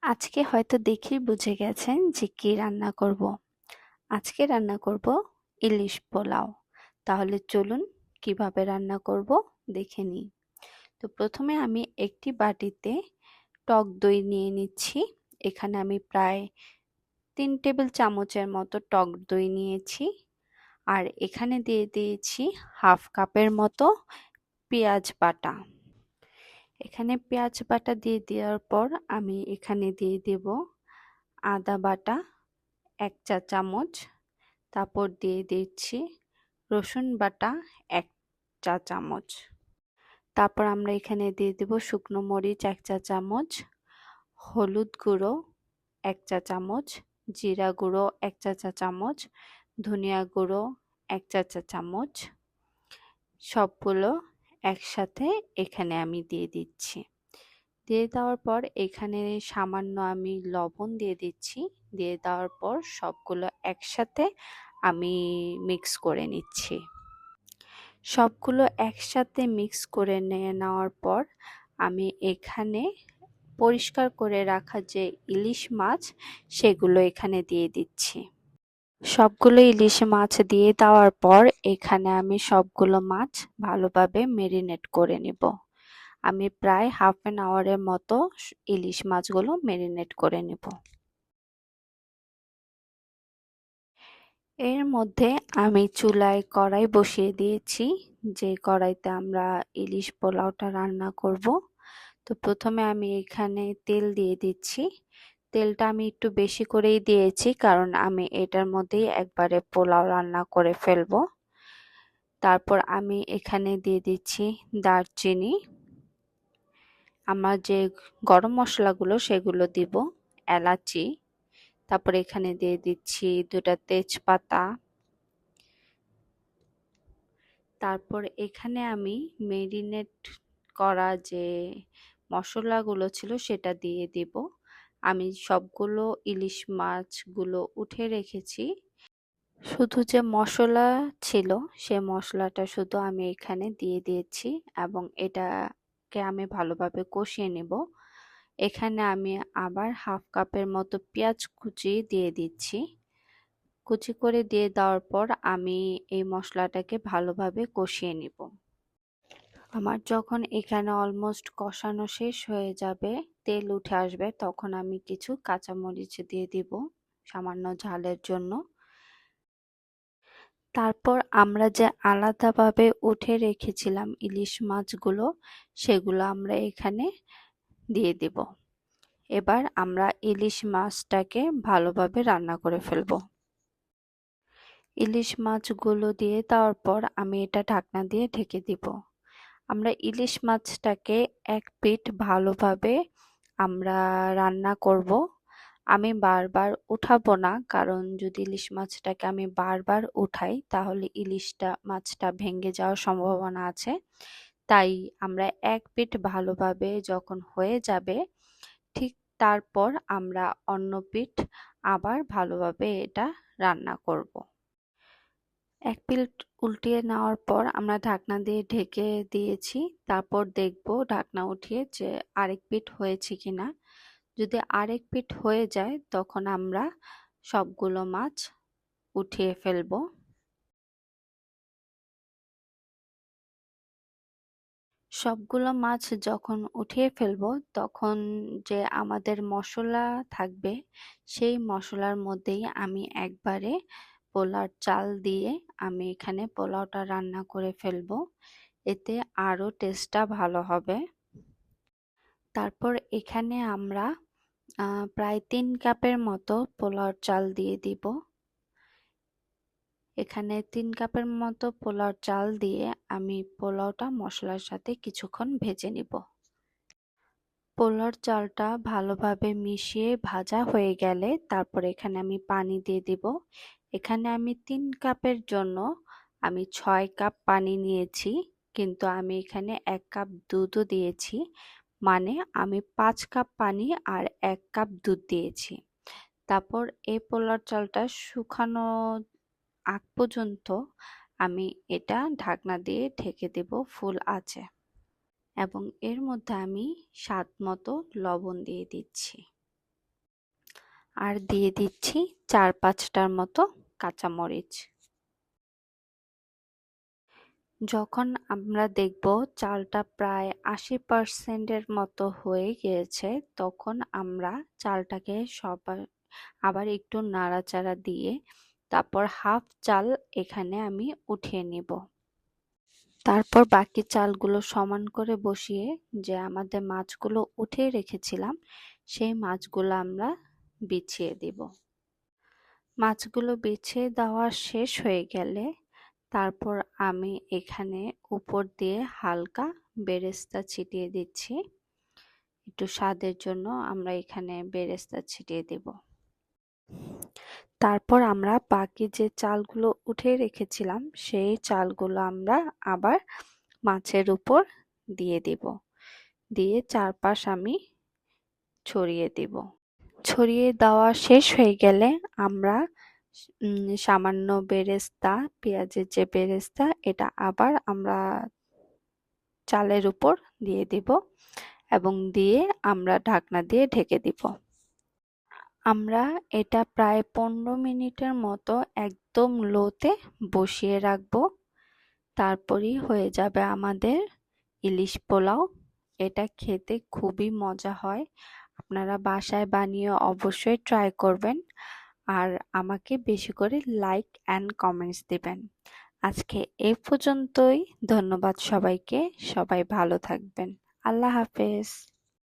আজকে হয়তো দেখেই বুঝে গেছেন যে কি রান্না করব। আজকে রান্না করব ইলিশ পোলাও। তাহলে চলুন কিভাবে রান্না করব দেখে নিই। তো প্রথমে আমি একটি বাটিতে টক দই নিয়ে নিচ্ছি। এখানে আমি প্রায় 3 টেবিল চামচের মতো টক দই নিয়েছি। আর এখানে দিয়ে দিয়েছি হাফ কাপের মতো পেঁয়াজ বাটা। এখানে পেঁয়াজ বাটা দিয়ে দেওয়ার পর আমি এখানে দিয়ে দেব আদা বাটা 1 চা চামচ, তারপর দিয়ে দিচ্ছি রসুন বাটা 1 চা চামচ। তারপর আমরা এখানে দিয়ে দেব শুকনো মরিচ 1 চা চামচ, হলুদ গুঁড়ো 1 চা চামচ, জিরা গুঁড়ো 1 চা চামচ, ধনিয়া গুঁড়ো 1 চা চামচ। সবগুলো একসাথে এখানে আমি দিয়ে দিচ্ছি। দিয়ে দেওয়ার পর এখানে সামান্য আমি লবণ দিয়ে দিচ্ছি। দিয়ে দেওয়ার পর সবগুলো একসাথে আমি মিক্স করে নিচ্ছি। সবগুলো একসাথে মিক্স করে নেওয়ার পর আমি এখানে পরিষ্কার করে রাখা যে ইলিশ মাছ সেগুলো এখানে দিয়ে দিচ্ছি। সবগুলো ইলিশ মাছ দিয়ে দেওয়ার পর এখানে আমি সবগুলো মাছ ভালোভাবে মেরিনেট করে নিব। আমি প্রায় হাফ অ্যান আওয়ারের মতো ইলিশ মাছগুলো মেরিনেট করে নেব। এর মধ্যে আমি চুলায় কড়াই বসিয়ে দিয়েছি, যে কড়াইতে আমরা ইলিশ পোলাওটা রান্না করব। তো প্রথমে আমি এখানে তেল দিয়ে দিচ্ছি। তেলটা আমি একটু বেশি করেই দিয়েছি, কারণ আমি এটার মধ্যেই একবারে পোলাও রান্না করে ফেলবো। তারপর আমি এখানে দিয়ে দিচ্ছি দারচিনি, আমার যে গরম মশলাগুলো সেগুলো দিব, এলাচি, তারপর এখানে দিয়ে দিচ্ছি 2টা তেজপাতা। তারপর এখানে আমি মেরিনেট করা যে মশলাগুলো ছিল সেটা দিয়ে দিব। আমি সবগুলো ইলিশ মাছগুলো উঠে রেখেছি, শুধু যে মশলা ছিল সে মশলাটা শুধু আমি এখানে দিয়ে দিয়েছি এবং এটাকে আমি ভালোভাবে কষিয়ে নেব। এখানে আমি আবার হাফ কাপের মতো পেঁয়াজ কুচি দিয়ে দিচ্ছি। কুচি করে দিয়ে দেওয়ার পর আমি এই মশলাটাকে ভালোভাবে কষিয়ে নিব। আমার যখন এখানে অলমোস্ট কষানো শেষ হয়ে যাবে, তেল উঠে আসবে, তখন আমি কিছু কাঁচামরিচ দিয়ে দিব সামান্য ঝালের জন্য। তারপর আমরা যে আলাদাভাবে উঠে রেখেছিলাম ইলিশ মাছগুলো সেগুলো আমরা এখানে দিয়ে দিব। এবার আমরা ইলিশ মাছটাকে ভালোভাবে রান্না করে ফেলবো। ইলিশ মাছগুলো দিয়ে দেওয়ার পর আমি এটা ঢাকনা দিয়ে ঢেকে দিব। আমরা ইলিশ মাছটাকে এক পিঠ ভালোভাবে আমরা রান্না করব। আমি বারবার উঠাবো না, কারণ যদি ইলিশ মাছটাকে আমি বারবার উঠাই তাহলে মাছটা ভেঙে যাওয়ার সম্ভাবনা আছে। তাই আমরা এক পিঠ ভালোভাবে যখন হয়ে যাবে, ঠিক তারপর আমরা অন্য পিঠ আবার ভালোভাবে এটা রান্না করব। এক পিঠ উল্টিয়ে নেওয়ার পর আমরা ঢাকনা দিয়ে ঢেকে দিয়েছি। তারপর দেখব ঢাকনা উঠিয়ে যে আরেক পিঠ হয়েছে কিনা। যদি আরেক পিঠ হয়ে যায় তখন আমরা সবগুলো মাছ উঠিয়ে ফেলবো। সবগুলো মাছ যখন উঠিয়ে ফেলবো তখন যে আমাদের মশলা থাকবে সেই মশলার মধ্যেই আমি একবারে পোলাওর চাল দিয়ে আমি এখানে পোলাওটা রান্না করে ফেলবো। এতে আরো টেস্টটা ভালো হবে। তারপর এখানে আমরা প্রায় 3 কাপের মতো পোলাওর চাল দিয়ে দিব। এখানে 3 কাপের মতো পোলাওর চাল দিয়ে আমি পোলাওটা মশলার সাথে কিছুক্ষণ ভেজে নিব। পোলাওর চালটা ভালোভাবে মিশিয়ে ভাজা হয়ে গেলে তারপর এখানে আমি পানি দিয়ে দিব। এখানে আমি 3 কাপের জন্য আমি 6 কাপ পানি নিয়েছি, কিন্তু আমি এখানে 1 কাপ দুধও দিয়েছি, মানে আমি 5 কাপ পানি আর 1 কাপ দুধ দিয়েছি। তারপর এই পোলাওর চালটা শুকানো আগ পর্যন্ত আমি এটা ঢাকনা দিয়ে ঢেকে দেব ফুল আঁচে, এবং এর মধ্যে আমি স্বাদ মতো লবণ দিয়ে দিচ্ছি। আর দিয়ে দিচ্ছি 4-5টার মতো কাঁচামরিচ। যখন আমরা দেখব চালটা প্রায় 80% মতো হয়ে গিয়েছে, তখন আমরা চালটাকে আবার একটু নাড়াচাড়া দিয়ে তারপর হাফ চাল এখানে আমি উঠিয়ে নিব। তারপর বাকি চালগুলো সমান করে বসিয়ে যে আমাদের মাছগুলো উঠিয়ে রেখেছিলাম সেই মাছগুলো আমরা বিছিয়ে দিব। মাছগুলো বিছিয়ে দেওয়া শেষ হয়ে গেলে তারপর আমি এখানে উপর দিয়ে হালকা বেরেস্তা ছিটিয়ে দিচ্ছি। একটু স্বাদের জন্য আমরা এখানে বেরেস্তা ছিটিয়ে দেব। তারপর আমরা বাকি যে চালগুলো উঠিয়ে রেখেছিলাম সেই চালগুলো আমরা আবার মাছের উপর দিয়ে দিব। দিয়ে চারপাশ আমি ছড়িয়ে দিব। ছড়িয়ে দেওয়া শেষ হয়ে গেলে আমরা সামান্য বেরেস্তা, পেঁয়াজের যে বেরেস্তা, এটা আবার আমরা চালের উপর দিয়ে দিব এবং দিয়ে আমরা ঢাকনা দিয়ে ঢেকে দিব। আমরা এটা প্রায় 15 মিনিটের মতো একদম লোতে বসিয়ে রাখবো। তারপরই হয়ে যাবে আমাদের ইলিশ পোলাও। এটা খেতে খুবই মজা হয়। আপনারা বাসায় বানিয়ে অবশ্যই ট্রাই করবেন আর আমাকে বেশি করে লাইক অ্যান্ড কমেন্টস দিবেন। আজকে এই পর্যন্তই। ধন্যবাদ সবাইকে। সবাই ভালো থাকবেন। আল্লাহ হাফেজ।